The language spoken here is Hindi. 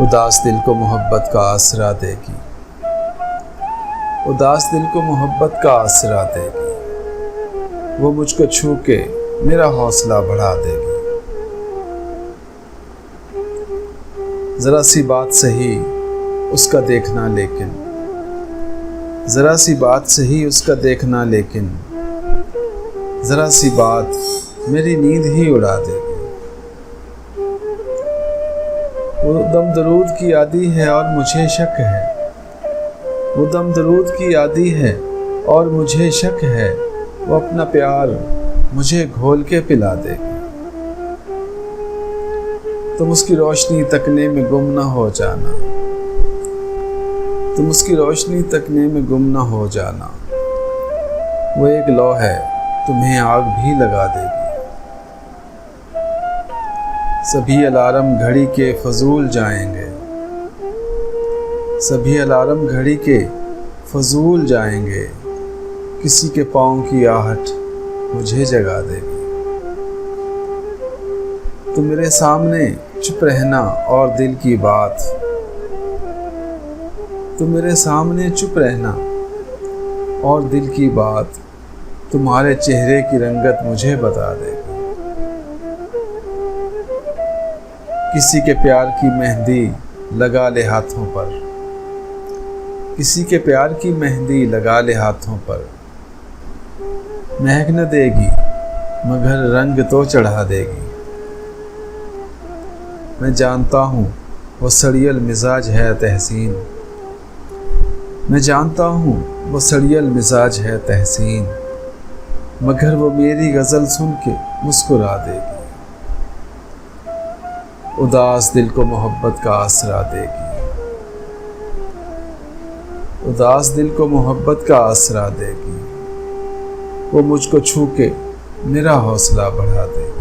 उदास दिल को मोहब्बत का आसरा देगी, उदास दिल को मोहब्बत का आसरा देगी। वो मुझको छू के मेरा हौसला बढ़ा देगी। ज़रा सी बात सही उसका देखना लेकिन, ज़रा सी बात सही उसका देखना लेकिन, ज़रा सी बात मेरी नींद ही उड़ा देगी। वो दम दरूद की आदी है और मुझे शक है, वो दम दरूद की आदी है और मुझे शक है। वो अपना प्यार मुझे घोल के पिला देगी। तुम उसकी रोशनी तकने में गुम ना हो जाना, तुम उसकी रोशनी तकने में गुम ना हो जाना। वो एक लौ है तुम्हें आग भी लगा देगी। सभी अलार्म घड़ी के फजूल जाएंगे, सभी अलार्म घड़ी के फजूल जाएंगे। किसी के पाँव की आहट मुझे जगा देगी। तुम मेरे सामने चुप रहना और दिल की बात, तुम मेरे सामने चुप रहना और दिल की बात, तुम्हारे चेहरे की रंगत मुझे बता देगी। किसी के प्यार की मेहंदी लगा ले हाथों पर, किसी के प्यार की मेहंदी लगा ले हाथों पर। महक न देगी मगर रंग तो चढ़ा देगी। मैं जानता हूँ वो सड़ियल मिजाज है तहसीन, मैं जानता हूँ वो सड़ियल मिजाज है तहसीन, मगर वो मेरी गज़ल सुन के मुस्कुरा देगी। उदास दिल को मोहब्बत का आसरा देगी, उदास दिल को मोहब्बत का आसरा देगी। वो मुझको छू के मेरा हौसला बढ़ा देगी।